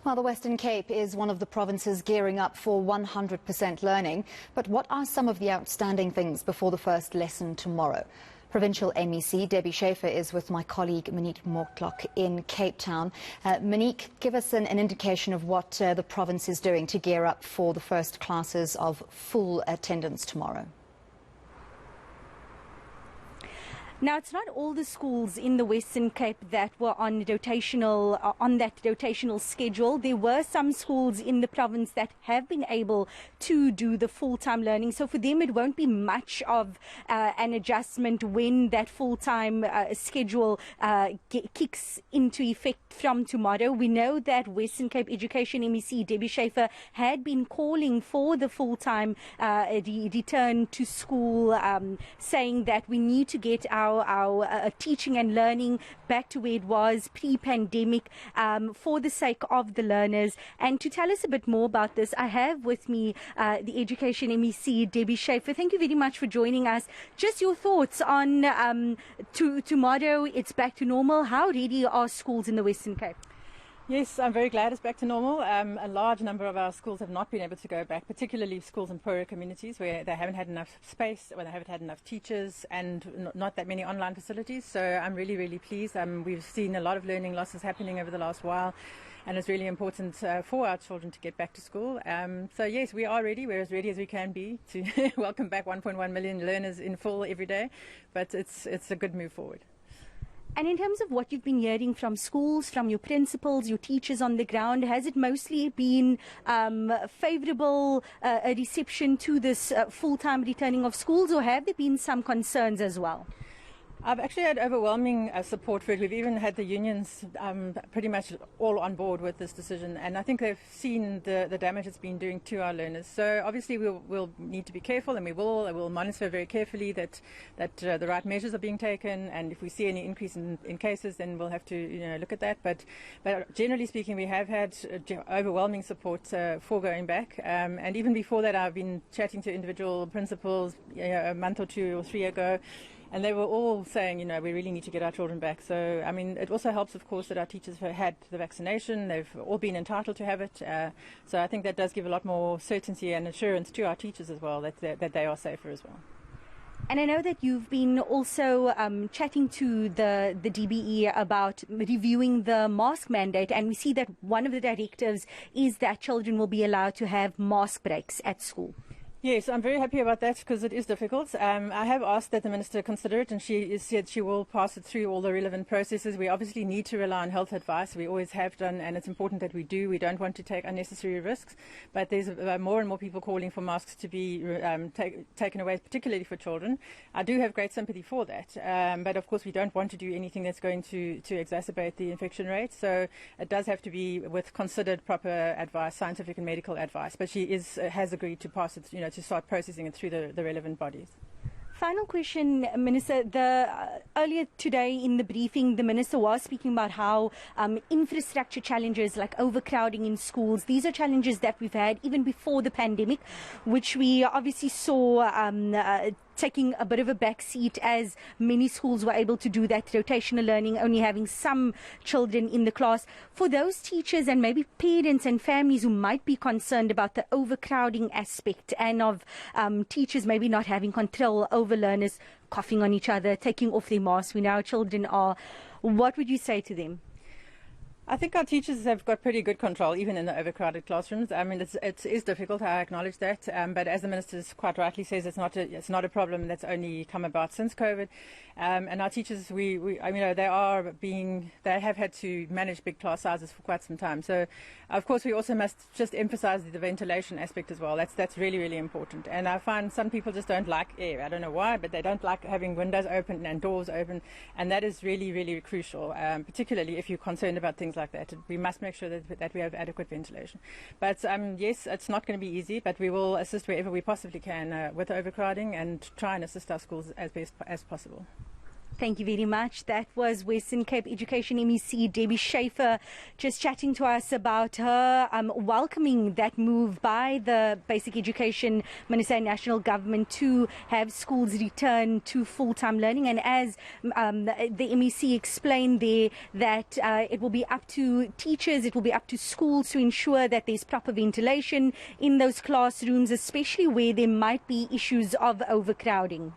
Well, the Western Cape is one of the provinces gearing up for 100% learning. But what are some of the outstanding things before the first lesson tomorrow? Provincial MEC Debbie Schafer is with my colleague Monique Mortlock in Cape Town. Monique, give us an indication of what the province is doing to gear up for the first classes of full attendance tomorrow. Now, it's not all the schools in the Western Cape that were on that rotational schedule. There were some schools in the province that have been able to do the full-time learning. So for them, it won't be much of an adjustment when that full-time schedule kicks into effect from tomorrow. We know that Western Cape Education MEC Debbie Schafer had been calling for the full-time return to school, saying that we need to get our teaching and learning back to where it was pre-pandemic for the sake of the learners. And to tell us a bit more about this, I have with me the Education MEC Debbie Schafer. Thank you very much for joining us. Just your thoughts on tomorrow. It's back to normal. How ready are schools in the Western Cape? Yes, I'm very glad it's back to normal. A large number of our schools have not been able to go back, particularly schools in poorer communities where they haven't had enough space, where they haven't had enough teachers and not that many online facilities. So I'm really, really pleased. We've seen a lot of learning losses happening over the last while, and it's really important for our children to get back to school. So yes, we are ready. We're as ready as we can be to welcome back 1.1 million learners in full every day, but it's a good move forward. And in terms of what you've been hearing from schools, from your principals, your teachers on the ground, has it mostly been favourable reception to this full-time returning of schools, or have there been some concerns as well? I've actually had overwhelming support for it. We've even had the unions pretty much all on board with this decision, and I think they've seen the damage it's been doing to our learners. So obviously we'll need to be careful, and we'll monitor very carefully that the right measures are being taken, and if we see any increase in cases, then we'll have to look at that. But generally speaking, we have had overwhelming support for going back, and even before that, I've been chatting to individual principals a month or 2 or 3 ago. And they were all saying, we really need to get our children back. So, I mean, it also helps, of course, that our teachers have had the vaccination. They've all been entitled to have it. So I think that does give a lot more certainty and assurance to our teachers as well that they are safer as well. And I know that you've been also chatting to the DBE about reviewing the mask mandate, and we see that one of the directives is that children will be allowed to have mask breaks at school. Yes, I'm very happy about that because it is difficult. I have asked that the Minister consider it, and she said she will pass it through all the relevant processes. We obviously need to rely on health advice. We always have done, and it's important that we do. We don't want to take unnecessary risks, but there's more and more people calling for masks to be taken away, particularly for children. I do have great sympathy for that, but of course we don't want to do anything that's going to exacerbate the infection rate. So it does have to be with considered proper advice, scientific and medical advice. But she has agreed to pass it, to start processing it through the relevant bodies. Final question, Minister. Earlier today in the briefing, the Minister was speaking about how infrastructure challenges like overcrowding in schools, these are challenges that we've had even before the pandemic, which we obviously saw taking a bit of a backseat as many schools were able to do that rotational learning, only having some children in the class. For those teachers and maybe parents and families who might be concerned about the overcrowding aspect and of teachers maybe not having control over learners coughing on each other, taking off their masks, we know how children are, what would you say to them? I think our teachers have got pretty good control, even in the overcrowded classrooms. I mean, it is difficult. I acknowledge that, but as the Minister quite rightly says, it's not a problem that's only come about since COVID. And our teachers, they have had to manage big class sizes for quite some time. So, of course, we also must just emphasise the ventilation aspect as well. That's really, really important. And I find some people just don't like air. I don't know why, but they don't like having windows open and doors open, and that is really, really crucial, particularly if you're concerned about things like that. We must make sure that we have adequate ventilation. But yes, it's not going to be easy, but we will assist wherever we possibly can with overcrowding and try and assist our schools as best as possible. Thank you very much. That was Western Cape Education MEC Debbie Schafer just chatting to us about her welcoming that move by the Basic Education Minister and National Government to have schools return to full-time learning. And as the MEC explained there, that it will be up to teachers, it will be up to schools to ensure that there's proper ventilation in those classrooms, especially where there might be issues of overcrowding.